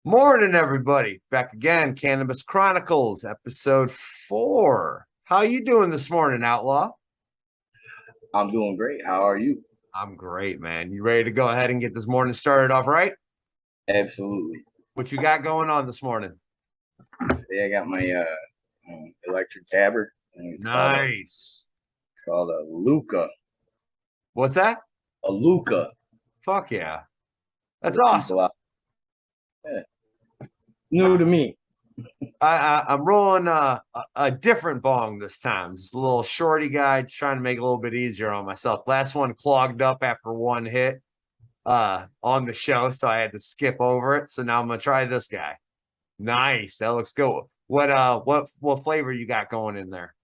Morning, everybody. Back again, Cannabis Chronicles, episode 4. How you doing this morning, Outlaw? I'm doing great. How are you? I'm great, man. You ready to go ahead and get this morning started off right? Absolutely. What you got going on this morning? Today I got my electric dabber, and Nice. it's called a Luca. What's that? A Luca. Fuck yeah. For That's the awesome. people out. Yeah. New to me. I'm rolling a different bong this time. Just a little shorty guy, trying to make it a little bit easier on myself. Last one clogged up after one hit on the show, so I had to skip over it. So now I'm gonna try this guy. Nice. That looks good. What flavor you got going in there?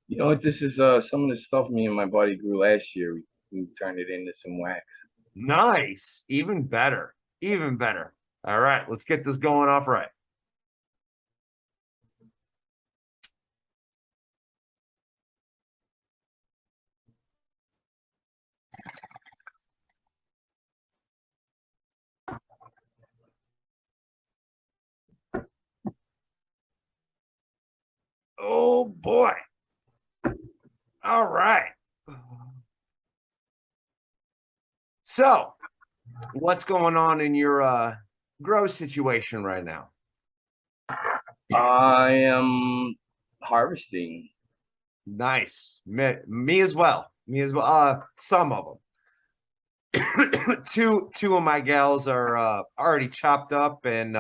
You know what? This is some of the stuff me and my buddy grew last year. We turned it into some wax. Nice. Even better. Even better. All right, let's get this going off right. Oh boy. All right. So, what's going on in your grow situation right now? I am harvesting. Nice. Me as well. Me as well. Some of them. Two of my gals are already chopped up and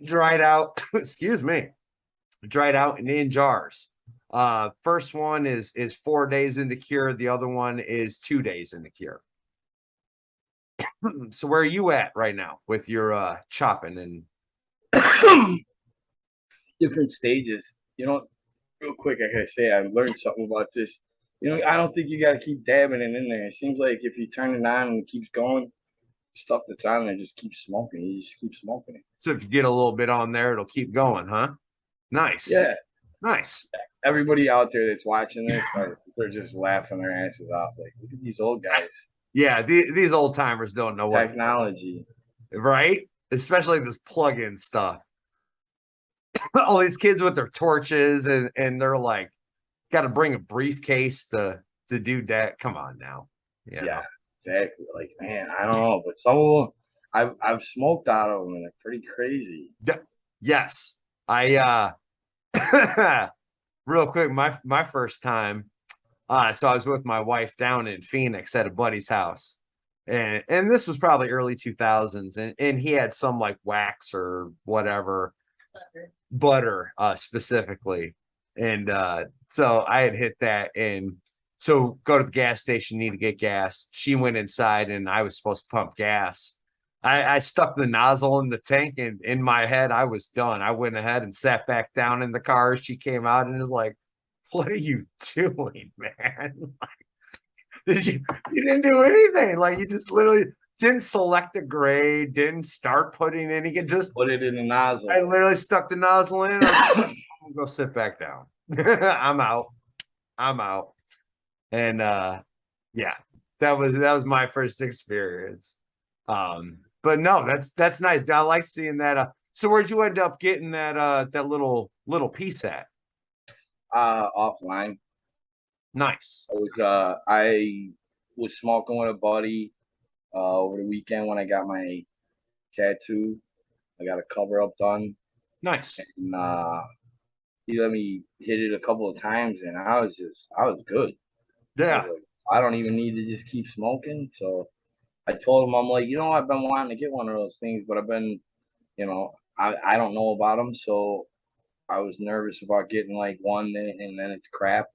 dried out. Excuse me. Dried out and in jars. First one is 4 days in the cure. The other one is 2 days in the cure. So where are you at right now with your chopping and Different stages. Real quick, I gotta say I learned something about this. I don't think you gotta keep dabbing it in there. It seems like if you turn it on and it keeps going, stuff that's on there just keeps smoking. You just keep smoking it. so if you get a little bit on there, it'll keep going, huh? Nice. Yeah. Nice. Everybody out there that's watching this, they're just laughing their asses off. Like, look at these old guys. Yeah, these old timers don't know what Technology. right? Especially this plug-in stuff. All these kids with their torches and they're like got to bring a briefcase to do that. Come on now. Yeah, exactly. Like, man, I don't know, but some of them I've smoked out of them and they're pretty crazy. Yes. I real quick, my first time. So I was with my wife down in Phoenix at a buddy's house. And this was probably early 2000s, and he had some like wax or whatever butter specifically. And so I had hit that, and so go to the gas station, need to get gas. She went inside and I was supposed to pump gas. I stuck the nozzle in the tank, and in my head I was done. I went ahead and sat back down in the car. She came out and was like, what are you doing, man? You didn't do anything. Like, you just literally didn't select a grade, didn't start putting any, it just Put it in the nozzle. I literally stuck the nozzle in. I'm gonna go sit back down. I'm out. I'm out. And yeah, that was my first experience. But no, that's nice. I like seeing that. So where'd you end up getting that little piece at? Offline. Nice. I was smoking with a buddy over the weekend when I got my tattoo. I got a cover up done, Nice. and he let me hit it a couple of times, and I was good. I Yeah. was like, I don't even need to just keep smoking. So I told him, I'm like, I've been wanting to get one of those things, but I don't know about them, so I was nervous about getting like one, and then it's crap.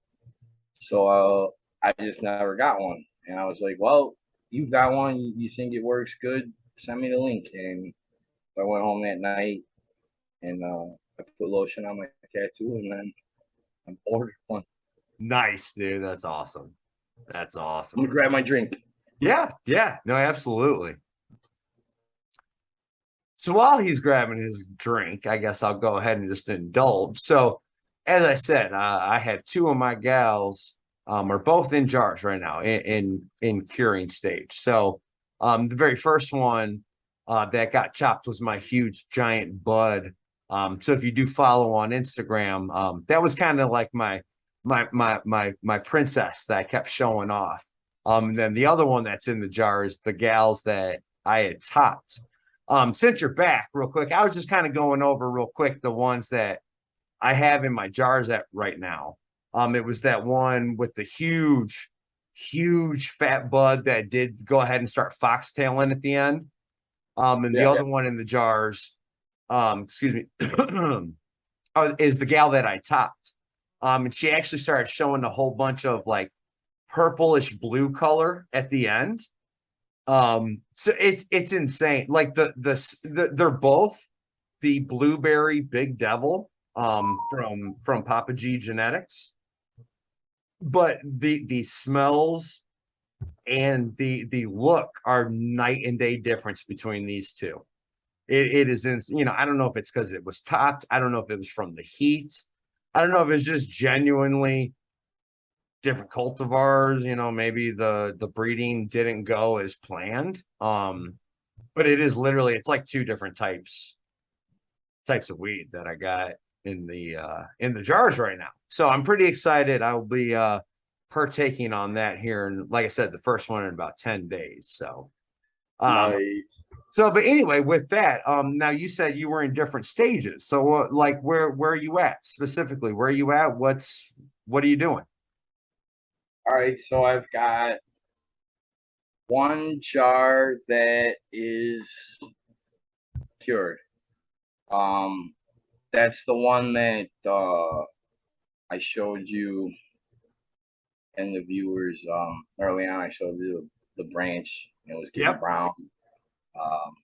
So I just never got one. And I was like, well, you've got one. You think it works good? Send me the link. And I went home that night and I put lotion on my tattoo and then I ordered one. Nice, dude. That's awesome. That's I'm awesome. going to grab my drink. Yeah. Yeah. No, absolutely. So while he's grabbing his drink, I guess I'll go ahead and just indulge. So, as I said, I had two of my gals are both in jars right now in curing stage. So, the very first one, that got chopped was my huge giant bud. So if you do follow on Instagram, that was kind of like my princess that I kept showing off. And then the other one that's in the jar is the gals that I had topped. Since you're back, real quick, I was just kind of going over real quick the ones that I have in my jars at right now. It was that one with the huge fat bud that did go ahead and start foxtailing at the end. And the Yeah. other one in the jars, excuse me, is the gal that I topped. And she actually started showing a whole bunch of like purplish blue color at the end. So it's insane. Like they're both the blueberry big devil from Papa G Genetics, but the smells and the look are night and day difference between these two. It is in, I don't know if it's because it was topped. I don't know if it was from the heat. I don't know if it's just genuinely different cultivars, maybe the breeding didn't go as planned. But it is literally, it's like two different types of weed that I got in the jars right now. So I'm pretty excited. I'll be partaking on that here, and like I said, the first one in about 10 days. So Nice. but anyway, with that, now you said you were in different stages. So like where are you at specifically? Where are you at? What are you doing? All right, so I've got one jar that is cured. Um, that's the one that I showed you and the viewers early on. I showed you the branch. It was getting Yep. brown. Um,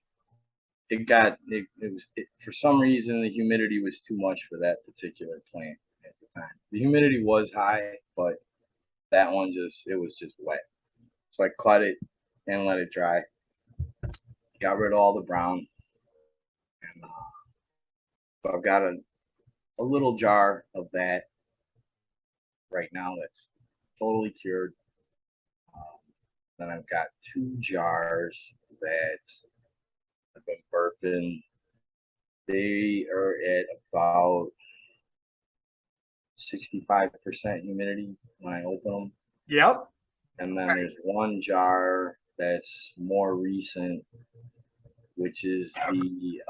for some reason the humidity was too much for that particular plant at the time. The humidity was high, but that one it was just wet. So I cut it and let it dry. Got rid of all the brown, and so I've got a little jar of that right now that's totally cured. Then I've got two jars that I've been burping. They are at about 65% humidity when I open them. Yep. And then there's one jar that's more recent, which is the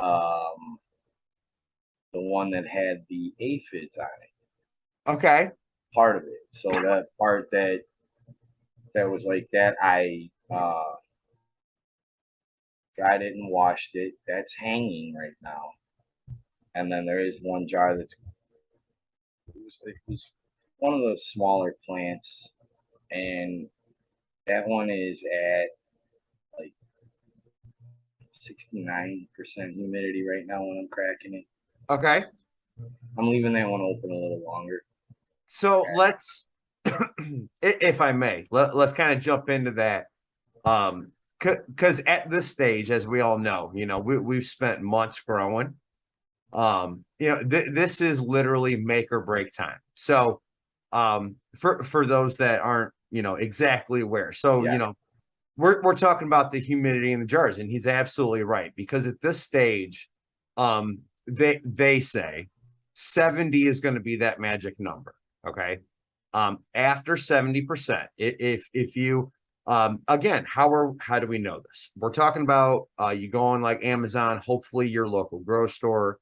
one that had the aphids on it. Okay. Part of it. So that part that was like that, I dried it and washed it. That's hanging right now. And then there is one jar it was one of those smaller plants, and that one is at like 69% humidity right now when I'm cracking it. Okay. I'm leaving that one open a little longer. So let's, if I may, let's kind of jump into that. Because at this stage, as we all know, we've spent months growing. This is literally make or break time. So, for those that aren't, exactly aware. So, Yeah. we're talking about the humidity in the jars, and he's absolutely right, because at this stage, they say 70 is going to be that magic number. Okay. After 70%, if you again, how do we know this? We're talking about you go on like Amazon, hopefully your local grocery store.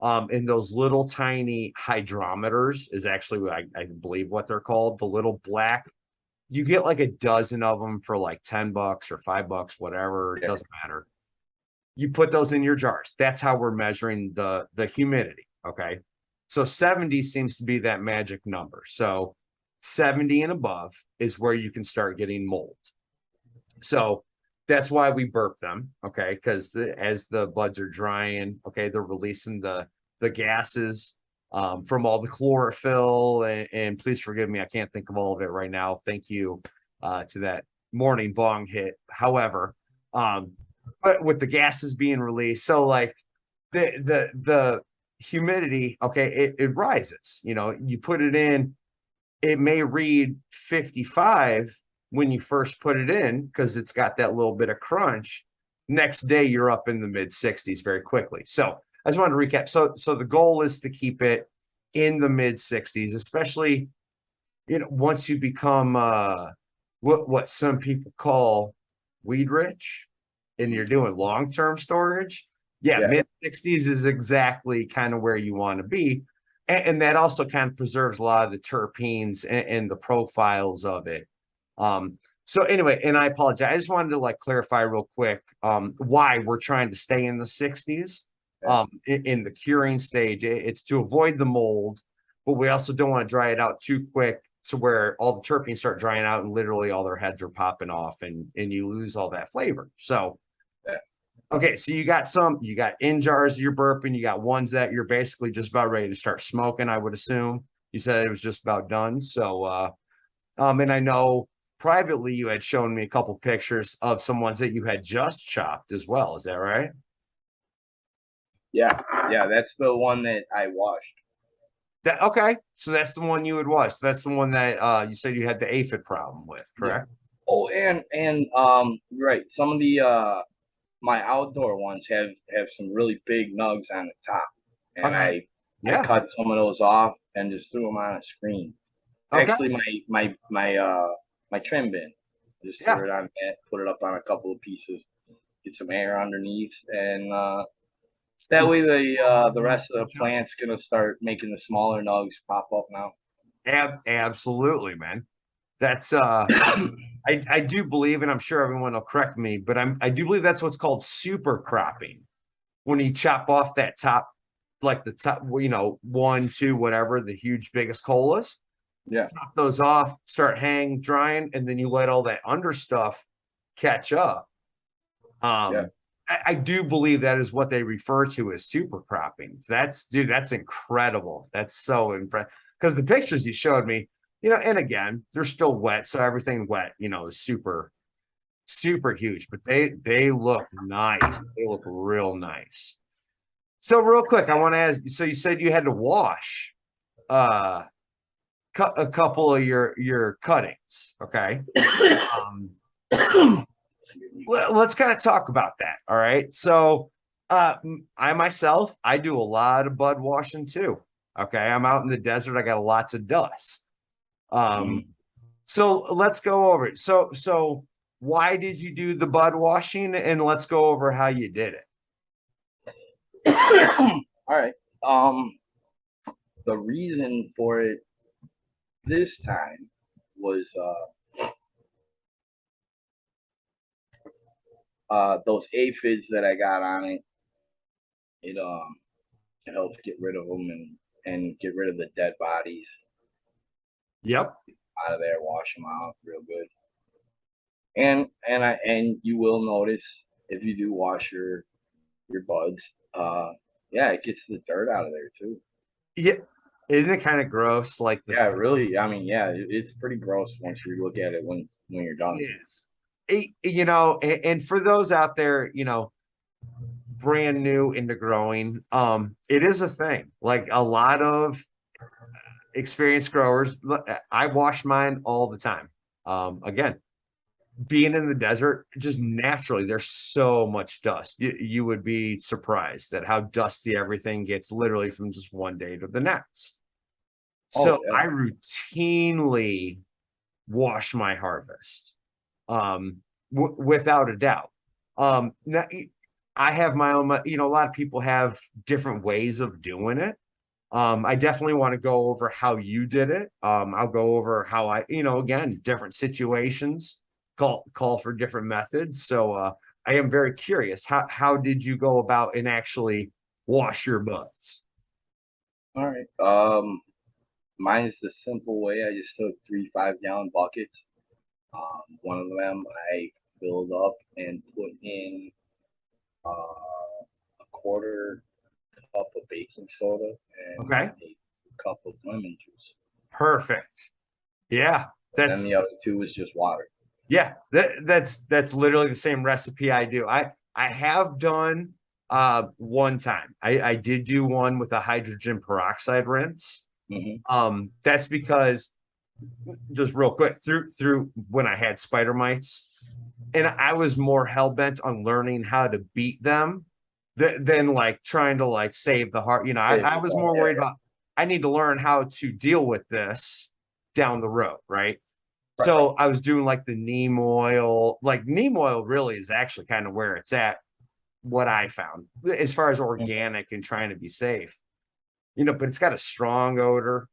And those little tiny hydrometers is actually what I believe what they're called, the little black. You get like a dozen of them for like $10 or $5, whatever. It doesn't matter. You put those in your jars. That's how we're measuring the humidity. Okay. So 70 seems to be that magic number. So 70 and above is where you can start getting mold. So that's why we burp them. Okay. Because as the buds are drying, okay, they're releasing the gases from all the chlorophyll. And please forgive me, I can't think of all of it right now. Thank you to that morning bong hit. However, but with the gases being released, so like the humidity, okay, it rises. You put it in, it may read 55 when you first put it in because it's got that little bit of crunch. Next day, you're up in the mid 60s very quickly. So I just wanted to recap. So the goal is to keep it in the mid 60s, especially, once you become what some people call weed rich and you're doing long-term storage. Yeah, mid 60s is exactly kind of where you want to be. And that also kind of preserves a lot of the terpenes and the profiles of it. So anyway, and I apologize. I just wanted to like clarify real quick why we're trying to stay in the 60s in the curing stage. It's to avoid the mold, but we also don't want to dry it out too quick to where all the terpenes start drying out and literally all their heads are popping off and you lose all that flavor. So okay, so you got in jars you're burping, you got ones that you're basically just about ready to start smoking, I would assume. You said it was just about done. So and I know privately you had shown me a couple pictures of some ones that you had just chopped as well. Is that right? Yeah, that's the one that I washed. Okay, so that's the one you would wash. So that's the one that you said you had the aphid problem with, correct? Yeah. Oh, and right, some of the my outdoor ones have some really big nugs on the top, and I cut some of those off and just threw them on a screen. Okay. Actually, my trim bin, just threw it on that, put it up on a couple of pieces, get some air underneath, and that way the rest of the plant's gonna start making the smaller nugs pop up now. Absolutely, man. That's I do believe, and I'm sure everyone will correct me, but I do believe that's what's called super cropping. When you chop off that top, like the top, 1, 2, whatever, the huge biggest colas. Yeah. Chop those off, start hanging, drying, and then you let all that under stuff catch up. I do believe that is what they refer to as super cropping. That's incredible. That's so impressive. Because the pictures you showed me, and again, they're still wet, so everything wet, is super, super huge. But they look nice. They look real nice. So real quick, I want to ask. So you said you had to wash a couple of your cuttings, okay? Let's kind of talk about that. All right. So I myself, I do a lot of bud washing too. Okay. I'm out in the desert. I got lots of dust. So let's go over it. So why did you do the bud washing? And let's go over how you did it. All right. The reason for it this time was those aphids that I got on it. It helps get rid of them and get rid of the dead bodies. Yep. Out of there, wash them out real good. And you will notice if you do wash your buds, it gets the dirt out of there too. Yeah. Isn't it kind of gross? Like really. I mean, it's pretty gross once you look at it when you're done. Yes. And for those out there, brand new into growing, it is a thing. Like a lot of experienced growers, I wash mine all the time. Again, being in the desert, just naturally, there's so much dust. You would be surprised at how dusty everything gets literally from just one day to the next. So I routinely wash my harvest, without a doubt. Now, I have my own, a lot of people have different ways of doing it. I definitely want to go over how you did it. I'll go over how I, again, different situations call for different methods. So I am very curious. How did you go about and actually wash your buds? All right. Mine's the simple way. I just took 3 5-gallon buckets. One of them I filled up and put in a quarter cup of baking soda and a cup of lemon juice. Perfect. Yeah. And then the other 2 was just water. Yeah, that's literally the same recipe I do. I have done one time. I did do one with a hydrogen peroxide rinse. That's because, just real quick, through when I had spider mites, and I was more hell bent on learning how to beat them than like trying to like save the heart. I was more worried about I need to learn how to deal with this down the road, right? Right. So I was doing like the neem oil. Like neem oil really is actually kind of where it's at, what I found as far as organic and trying to be safe. But it's got a strong odor.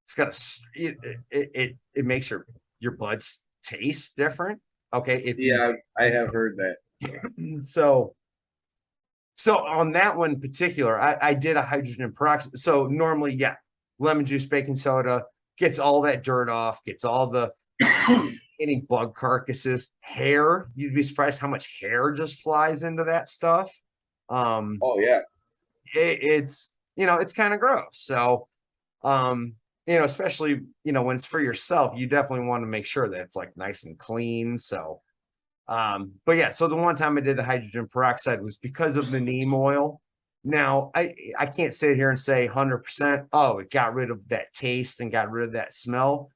It's got it makes your buds taste different. Okay, if you Yeah, I have heard that. so so on that one in particular, I did a hydrogen peroxide. So normally, yeah, lemon juice, baking soda gets all that dirt off, gets all the any bug carcasses, hair. You'd be surprised how much hair just flies into that stuff. Oh yeah. It's kind of gross. So especially when it's for yourself, you definitely want to make sure that it's like nice and clean. So but yeah, so the one time I did the hydrogen peroxide was because of the neem oil. Now I can't sit here and say 100%, oh, it got rid of that taste and got rid of that smell.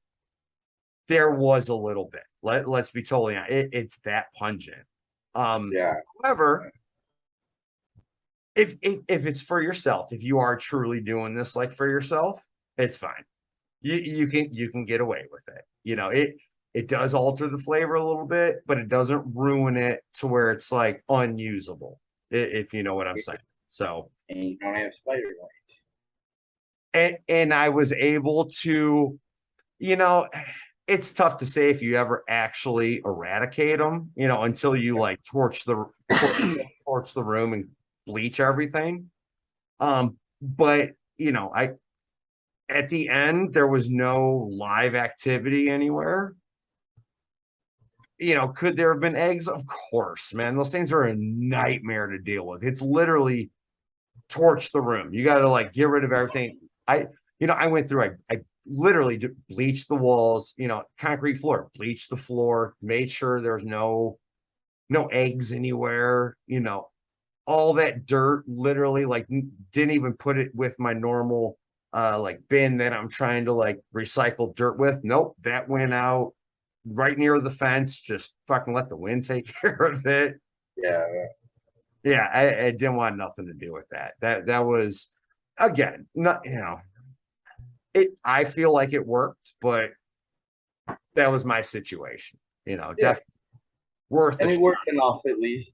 There was a little bit. Let's be totally honest. It's that pungent. Yeah. However, if it's for yourself, if you are truly doing this like for yourself, it's fine. You can get away with it. It does alter the flavor a little bit, but it doesn't ruin it to where it's like unusable, if you know what I'm saying. So, And you don't have spider mites. and I was able to, it's tough to say if you ever actually eradicate them, until you like torch the room and bleach everything. But I at the end there was no live activity anywhere. Could there have been eggs? Of course, man. Those things are a nightmare to deal with. It's literally torch the room. You got to like get rid of everything. I went through, I literally bleached the walls, concrete floor, bleached the floor, made sure there's no eggs anywhere, all that dirt, literally like didn't even put it with my normal like bin that I'm trying to like recycle dirt with. Nope, that went out right near the fence, just fucking let the wind take care of it. Yeah. Yeah, I didn't want nothing to do with that. That was again, not I feel like it worked, but that was my situation. Definitely worth And a it shot. worked enough at least.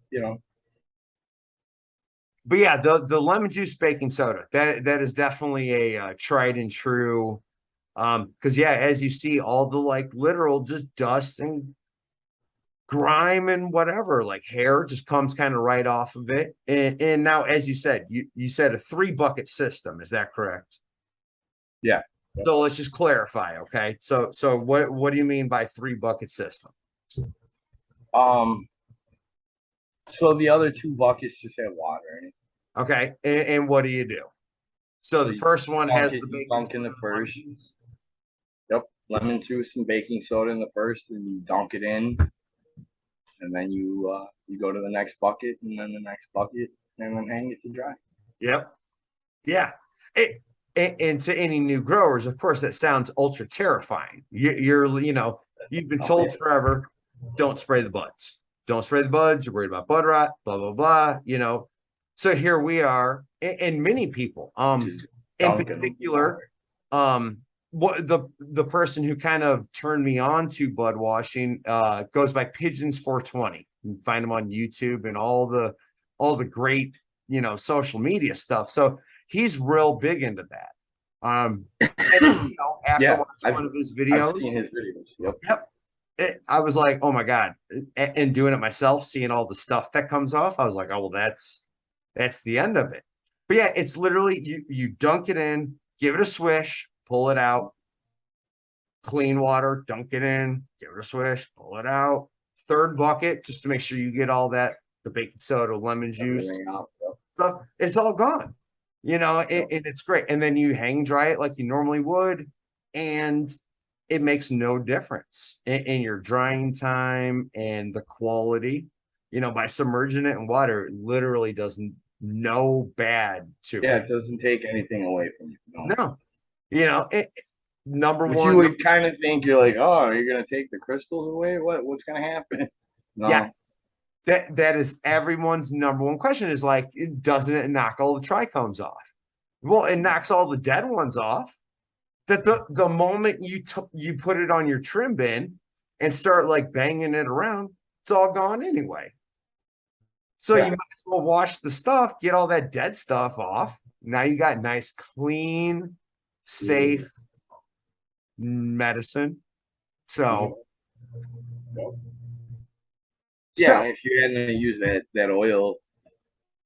But yeah, the lemon juice baking soda, that is definitely a tried and true. Because yeah, as you see, all the like literal just dust and grime and whatever, like hair just comes kind of right off of it. And now, as you said, you said a 3 bucket system. Is that correct? Yeah. So let's just clarify, okay? So what do you mean by 3 bucket system? Um so the other 2 buckets just have water in it. Okay, and what do you do? So So the you first one has the you baking dunk in the first. Yep. Lemon juice and baking soda in the first, and you dunk it in, and then you go to the next bucket, and then the next bucket, and then hang it to dry. Yep. Yeah. And to any new growers, of course, that sounds ultra terrifying. You've been told forever, don't spray the buds. Don't spray the buds. You're worried about bud rot, blah, blah, blah. So here we are, and many people, in particular, what the person who kind of turned me on to bud washing goes by Pigeons 420. You can find him on YouTube and all the great social media stuff. So he's real big into that. After watching one of his videos, I've seen his videos. Yep. I was like, oh my God. And doing it myself, seeing all the stuff that comes off, I was like, oh, well, that's the end of it. But yeah, it's literally you dunk it in, give it a swish, pull it out, clean water, dunk it in, give it a swish, pull it out. Third bucket, just to make sure you get all that, the baking soda, lemon juice, stuff, it's all gone. And it's great. And then you hang dry it like you normally would, and it makes no difference in your drying time and the quality. By submerging it in water, it literally doesn't no bad to Yeah, it doesn't take anything away from you. No. Number But one, you would kind of think you're like, oh, you're gonna take the crystals away? What's gonna happen? Yeah, No. that is everyone's number one question is like, doesn't it knock all the trichomes off? Well, it knocks all the dead ones off. That the moment you put it on your trim bin and start like banging it around, it's all gone anyway. So you Yeah. might as well wash the stuff, get all that dead stuff off. Now you got nice, clean, safe medicine. Mhm. So, Yep. Yeah, so if you hadn't used that oil,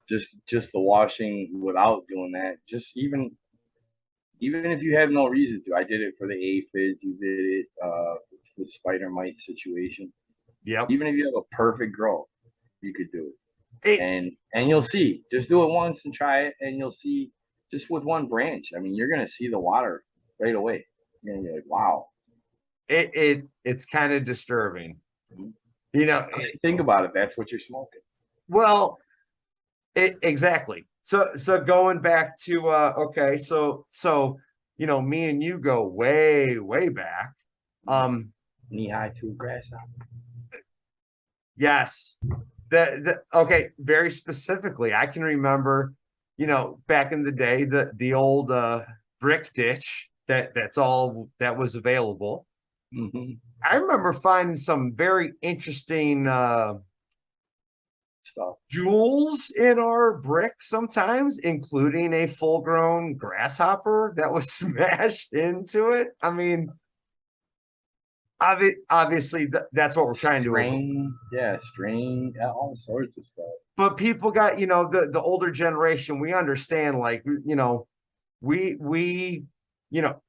just the washing without doing that, just even if you have no reason to. I did it for the aphids. You did it for the spider mite situation. yep. Even if you have a perfect growth, you could do it, It and you'll see. Just do it once and try it, and you'll see. Just with one branch, I mean, you're gonna see the water right away. You're gonna be like, wow. it's kind of disturbing. You know, I mean, think about it. That's what you're smoking. well, exactly. So going back to okay, so me and you go way back. Knee high to a grasshopper. Yes. The okay, very specifically, I can remember, back in the day, the old brick ditch that's all that was available. Mm-hmm. I remember finding some very interesting Stuff. jewels in our brick sometimes, including a full-grown grasshopper that was smashed into it. I mean, obviously that's what we're trying to avoid. Strain, yeah, all sorts of stuff. But people got, the older generation, we understand, like, we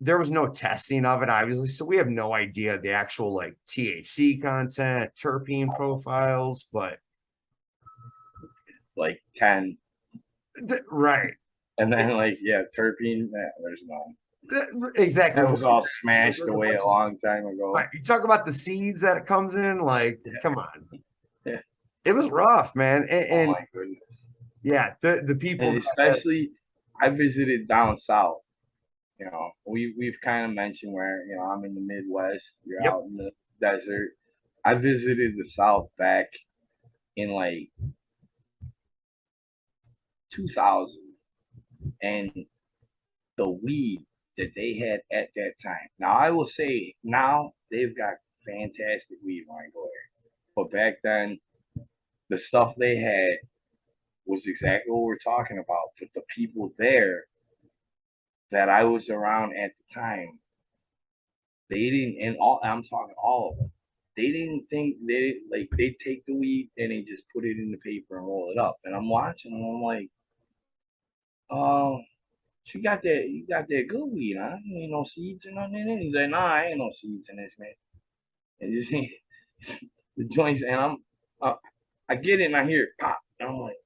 there was no testing of it, obviously, so we have no idea the actual like THC content, terpene profiles, but Like 10. right. And then like, yeah, terpene, there's none. Exactly. That was all smashed There's a away bunch a of, long time ago. right, you talk about the seeds that it comes in, like, Yeah. come on. Yeah. It was rough, man. Oh And my goodness. yeah, the people And especially I visited down south. We've kind of mentioned where, I'm in the Midwest, you're yep. out in the desert. I visited the South back in like 2000, and the weed that they had at that time. Now, I will say now they've got fantastic weed when I go there. But back then, the stuff they had was exactly what we're talking about. But the people there that I was around at the time, they didn't, and I'm talking all of them. They didn't think they take the weed and they just put it in the paper and roll it up. And I'm watching them. I'm like, oh, you got that good weed, huh? Ain't no seeds or nothing in it. He's like, nah, ain't no seeds in this, man. And just the joints, and uh, I get it and I hear it pop. And I'm like,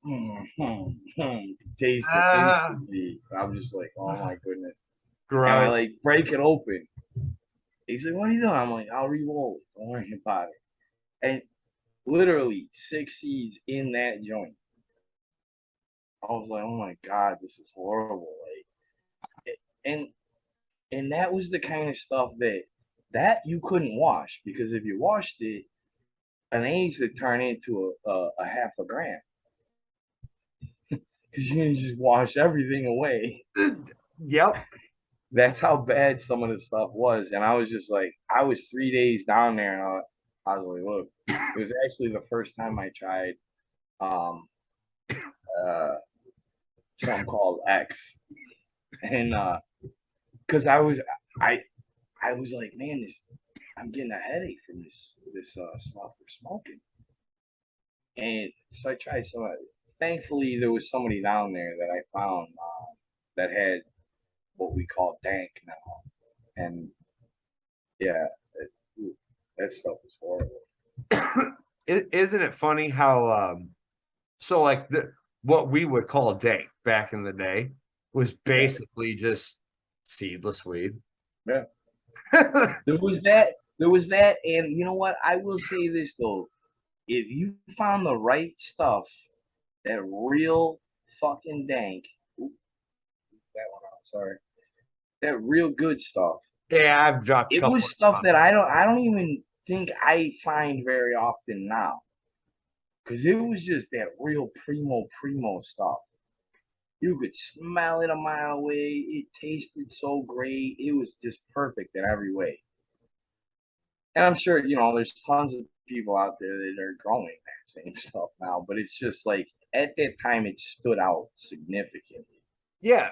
taste it instantly. I'm just like, oh my goodness. And I Gross. like break it open. He's like, what are you doing? I'm like, I'll re-roll it. Don't worry about it. And literally 6 seeds in that joint. I was like, oh my God, this is horrible. Like, and that was the kind of stuff that you couldn't wash, because if you washed it, an eighth would turn into a half a gram, because you can just wash everything away. Yep. That's how bad some of the stuff was. And I was just like, I was 3 days down there, and I was like, look, it was actually the first time I tried um, uh, something called X, and because I I was like, man, I'm getting a headache from this stuff for smoking. And so I tried some of it. Thankfully, there was somebody down there that I found that had what we call dank now. And yeah, that stuff was horrible. Isn't it funny how so like what we would call dank back in the day was Yeah. basically just seedless weed. Yeah. There was that. There was that. And you know what? I will say this, though. If you found the right stuff, that real fucking dank, ooh, that one out, sorry, that real good stuff, Yeah, I've dropped a it couple was of stuff times. that I don't even think I find very often now. because it was just that real primo stuff. You could smell it a mile away. It tasted so great. It was just perfect in every way. And I'm sure, there's tons of people out there that are growing that same stuff now, but it's just like at that time it stood out significantly. Yeah.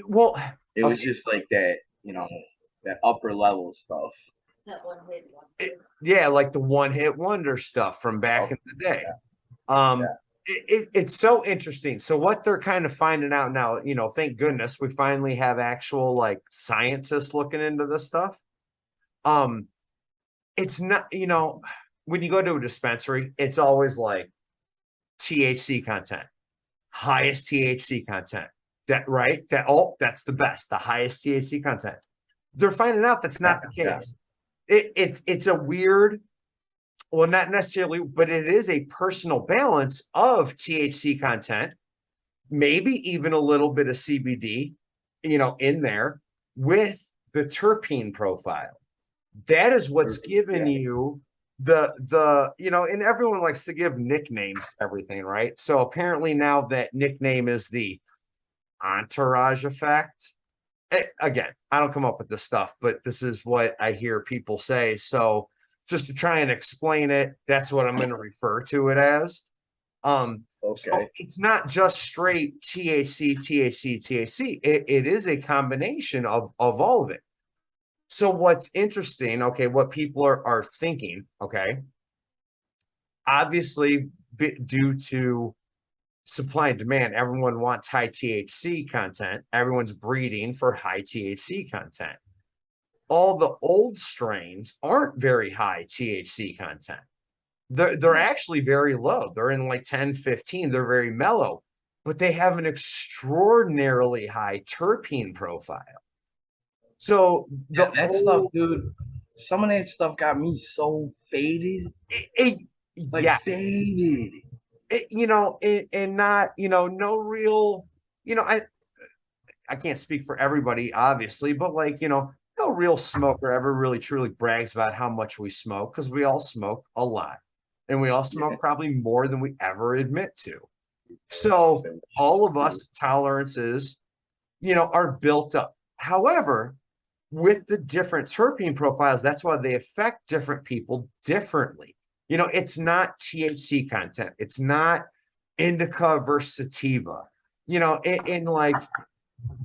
Well, It was just like that, that upper level stuff. That one hit one. Yeah, like the one hit wonder stuff from back in the day. Yeah. It's so interesting. So what they're kind of finding out now, thank goodness we finally have actual like scientists looking into this stuff. It's not, when you go to a dispensary, it's always like THC content, highest THC content. That's the best, the highest THC content. They're finding out that's not the case. It's a weird, well, not necessarily, but it is a personal balance of THC content, maybe even a little bit of CBD, in there with the terpene profile. That is what's given you the and everyone likes to give nicknames to everything, right? So apparently now that nickname is the entourage effect. Again, I don't come up with this stuff, but this is what I hear people say. So just to try and explain it, that's what I'm going to refer to it as. Okay. So it's not just straight THC. It is a combination of all of it. So what's interesting, okay, what people are thinking, okay, obviously due to supply and demand, everyone wants high THC content. Everyone's breeding for high THC content. All the old strains aren't very high THC content. They're actually very low. They're in like 10, 15. They're very mellow, but they have an extraordinarily high terpene profile. So that stuff, dude, some of that stuff got me so faded. Faded. And not, no real, I can't speak for everybody, obviously, but like, no real smoker ever really truly brags about how much we smoke, because we all smoke a lot and we all smoke probably more than we ever admit to. So all of us tolerances, are built up. However, with the different terpene profiles, that's why they affect different people differently. It's not THC content. It's not indica versus sativa. In like,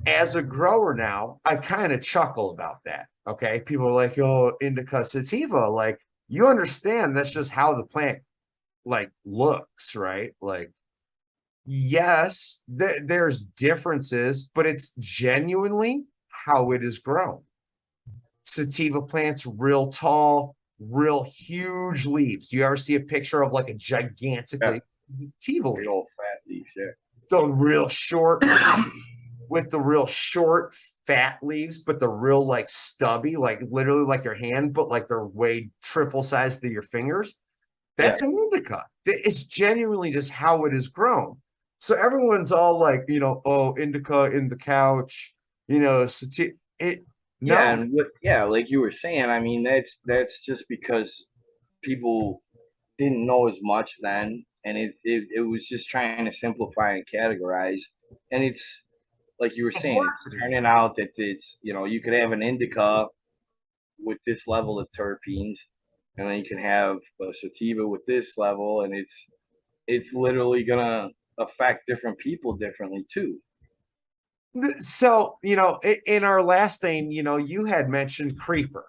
as a grower now, I kind of chuckle about that. Okay. People are like, oh, indica sativa. Like, you understand that's just how the plant like looks, right? Like, yes, there's differences, but it's genuinely how it is grown. Sativa plants, real tall, real huge leaves. Do you ever see a picture of like a gigantic sativa leaf? Old fat leaves, yeah. The real short with the real short fat leaves, but the real like stubby, like literally like your hand, but like they're way triple size to your fingers. That's an indica. It's genuinely just how it is grown. So everyone's all like, oh, indica in the couch, sativa. No. Yeah, and like you were saying, I mean, that's just because people didn't know as much then, and it was just trying to simplify and categorize. And it's like you were saying, it's turning out that it's you could have an indica with this level of terpenes, and then you can have a sativa with this level, and it's literally gonna affect different people differently too. So, in our last thing, you had mentioned creeper,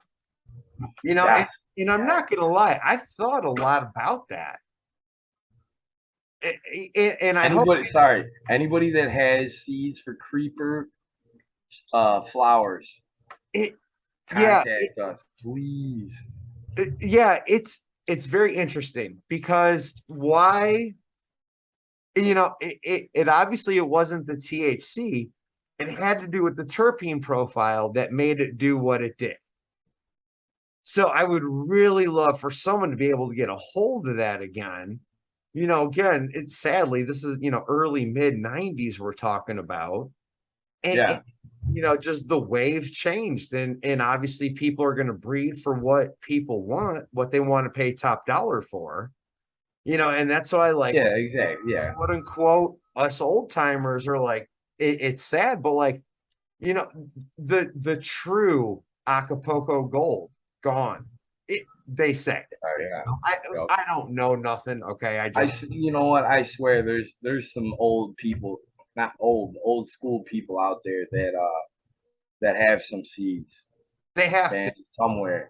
and I'm not going to lie, I thought a lot about that. And anybody that has seeds for creeper flowers, contact us, please. It's very interesting because why, it obviously it wasn't the THC. It had to do with the terpene profile that made it do what it did. So I would really love for someone to be able to get a hold of that again. Again, it's sadly, this is, early mid 90s we're talking about. And, just the wave changed. And obviously people are going to breed for what people want, what they want to pay top dollar for. And that's why like Yeah, exactly. Yeah. quote unquote us old timers are like it's sad, but like you know the true Acapulco gold gone. They say. Yeah. I Yep. I don't know nothing. Okay, You know what? I swear, there's some old people, not old school people out there that have some seeds, they have to. and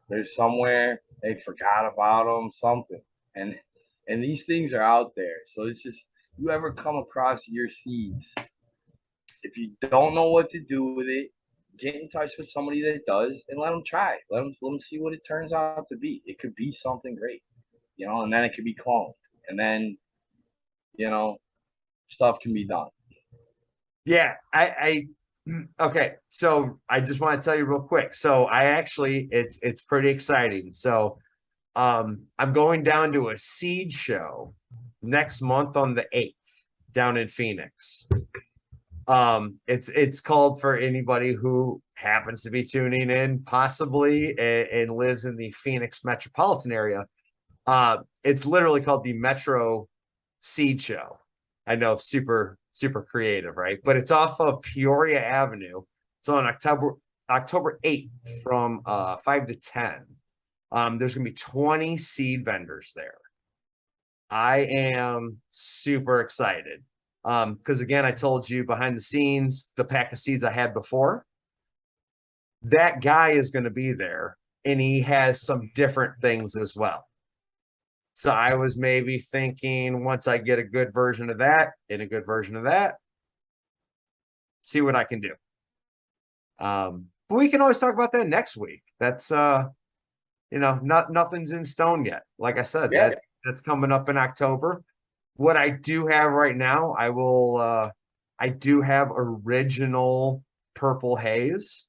there's somewhere they forgot about them, something, and these things are out there. So it's just, you ever come across your seeds, if you don't know what to do with it, get in touch with somebody that does and let them try. Let them see what it turns out to be. It could be something great, and then it could be cloned, and then you know stuff can be done. Yeah, I okay. So I just want to tell you real quick. So I actually it's pretty exciting. So I'm going down to a seed show next month on the 8th down in Phoenix. It's called, for anybody who happens to be tuning in possibly and lives in the Phoenix metropolitan area. It's literally called the Metro Seed Show. I know, super creative, right? But it's off of Peoria Avenue. So on October 8th from 5 to 10. There's gonna be 20 seed vendors there. I am super excited. Because again, I told you behind the scenes, the pack of seeds I had before, that guy is going to be there and he has some different things as well. So I was maybe thinking, once I get a good version of that and a good version of that, see what I can do. But we can always talk about that next week. That's nothing's in stone yet. Like I said, Yeah. that's coming up in October. What I do have right now, I do have original purple haze.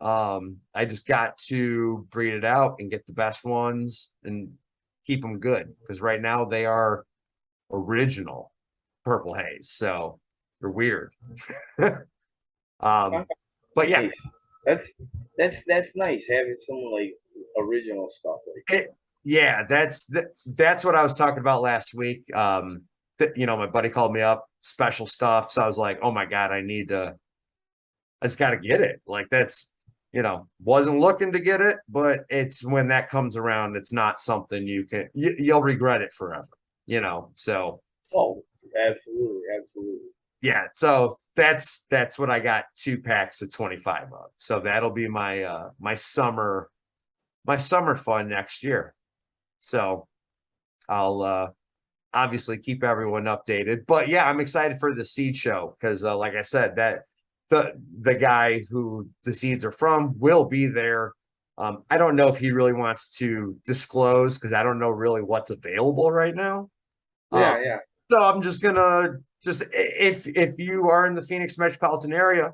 I just got to breed it out and get the best ones and keep them good, because right now they are original purple haze, so they're weird. But yeah, That's nice having some like original stuff like yeah, that's what I was talking about last week. My buddy called me up, special stuff, so I was like, oh my god, I just got to get it. Like that's, wasn't looking to get it, but it's when that comes around, it's not something you'll regret it forever, so. Oh, absolutely. Yeah, so that's what I got, 2 packs of 25 of. So that'll be my summer fun next year. So I'll obviously keep everyone updated. But yeah, I'm excited for the seed show because like I said, that the guy who the seeds are from will be there. I don't know if he really wants to disclose because I don't know really what's available right now. Yeah. So I'm just gonna if you are in the Phoenix metropolitan area,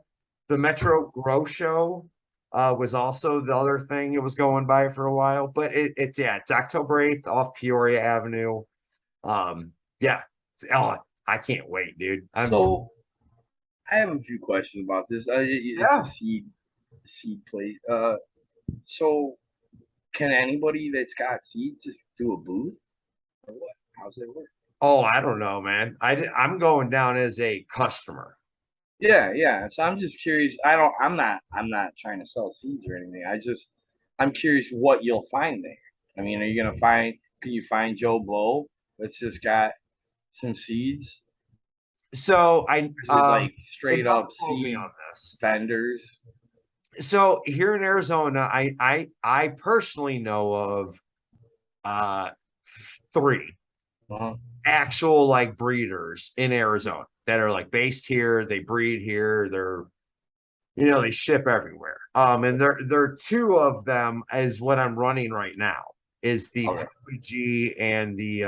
the Metro Grow Show was also the other thing it was going by for a while. But it's October 8th off Peoria Avenue. Yeah. Oh, I can't wait, dude. So I have a few questions about this. It's a seed place. So can anybody that's got seeds just do a booth or what? How's it work? Oh, I don't know, man. I'm going down as a customer. Yeah. So I'm just curious. I'm not trying to sell seeds or anything. I'm curious what you'll find there. I mean, can you find Joe Blow that's just got some seeds? So Like straight up seed on this vendors. So here in Arizona, I personally know of 3 actual like breeders in Arizona that are like based here. They breed here. They ship everywhere. And there 2 of them is what I'm running right now, is the PG and the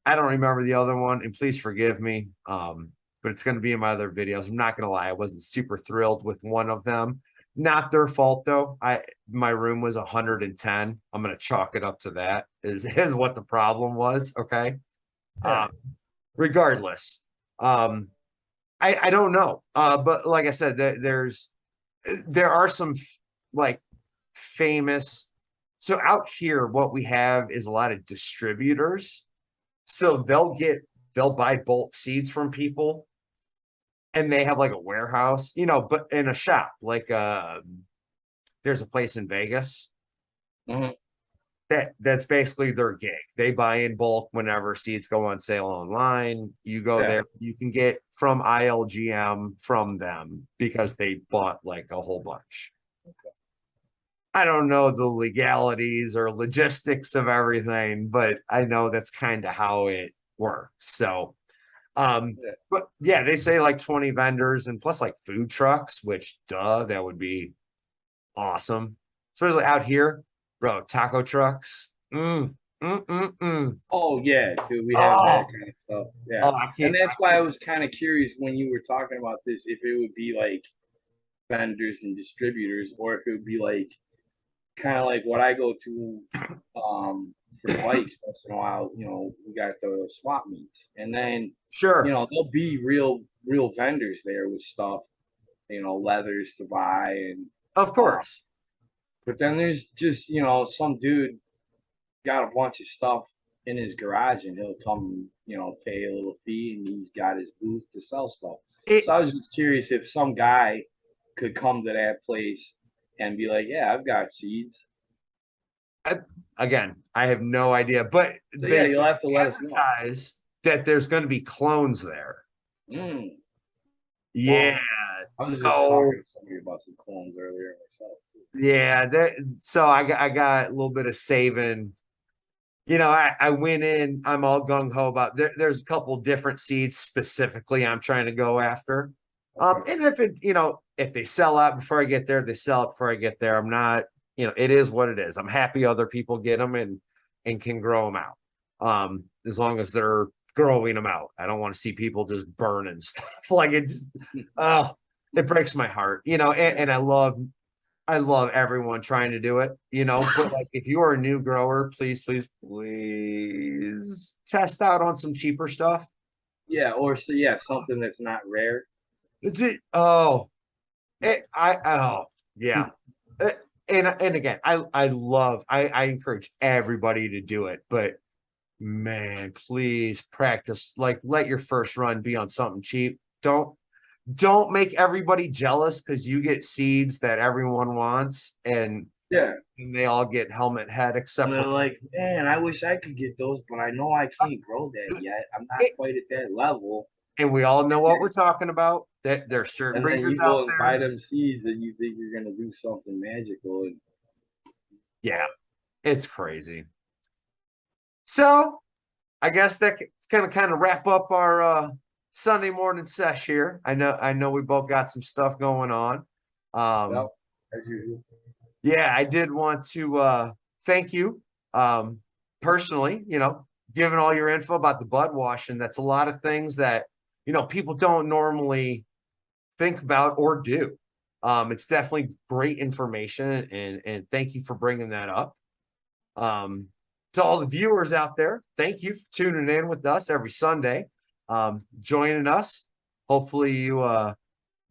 I don't remember the other one, and please forgive me. But it's going to be in my other videos. I'm not going to lie, I wasn't super thrilled with one of them. Not their fault though. My room was 110. I'm going to chalk it up to that. Is what the problem was. Okay. Regardless, I don't know. But like I said, there are some like famous So out here, what we have is a lot of distributors. So they'll buy bulk seeds from people, and they have like a warehouse, but in a shop, like there's a place in Vegas Mhm. that's basically their gig. They buy in bulk whenever seeds go on sale online. You go Yeah. there, you can get from ILGM from them because they bought like a whole bunch. I don't know the legalities or logistics of everything, but I know that's kind of how it works. So, Yeah. but yeah, they say like 20 vendors and plus like food trucks, which that would be awesome. Especially out here, bro, taco trucks. Oh yeah, dude, we have that Oh, kind of stuff. Yeah, I and can't. that's why I was kind of curious when you were talking about this, if it would be like vendors and distributors, or if it would be like kind of like what I go to for bikes once in a while. We got the swap meets, and then Sure, there'll be real vendors there with stuff, leathers to buy, and of uh, course. but then there's just some dude got a bunch of stuff in his garage, and he'll come, pay a little fee, and he's got his booth to sell stuff. It So I was just curious if some guy could come to that place and be like, "Yeah, I've got seeds." Again, I have no idea, but So yeah, they you'll have to let us know. advertise that there's going to be clones there. Mm, Yeah. well, I was just So talking to somebody about some clones earlier myself. yeah, so I got a little bit of saving. I went in, I'm all gung ho about there's a couple different seeds specifically I'm trying to go after. Okay. And if they sell out before I get there, they sell out before I get there. I'm not, it is what it is. I'm happy other people get them and can grow them out. As long as they're growing them out. I don't want to see people just burning stuff. Like it just oh, it breaks my heart, and I love everyone trying to do it, but like if you are a new grower, please, please, please test out on some cheaper stuff. Yeah, or so yeah, something that's not rare. Oh, yeah. Uh, and again, I encourage everybody to do it, but man, please practice. Like, let your first run be on something cheap. Don't make everybody jealous because you get seeds that everyone wants Yeah, and they all get helmet head and except they're for like, "Man, I wish I could get those, but I know I can't grow that yet. I'm not quite at that level." and we all know what we're talking about. That there's certain And then breeders you out go and buy there. them seeds, and you think you're gonna do something magical, and Yeah, it's crazy. So I guess that's gonna kind of wrap up our Sunday morning sesh here. I know we both got some stuff going on. well, Um, as usual. yeah, I did want to thank you personally, giving all your info about the bud washing. That's a lot of things that people don't normally think about or do. It's definitely great information, and thank you for bringing that up. Um, to all the viewers out there, thank you for tuning in with us every Sunday, joining us. Hopefully, you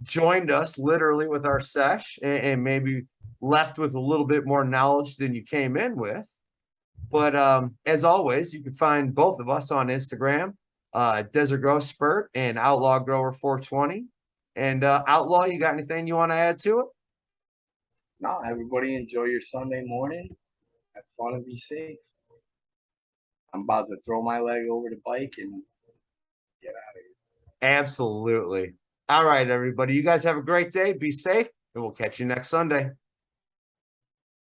joined us literally with our sesh and maybe left with a little bit more knowledge than you came in with. But as always, you can find both of us on Instagram, Desert Growth Spurt and Outlaw Grower 420. And Outlaw, you got anything you want to add to it? No, everybody enjoy your Sunday morning. Have fun and be safe. I'm about to throw my leg over the bike and get out of here. Absolutely. All right, everybody. You guys have a great day. Be safe, and we'll catch you next Sunday.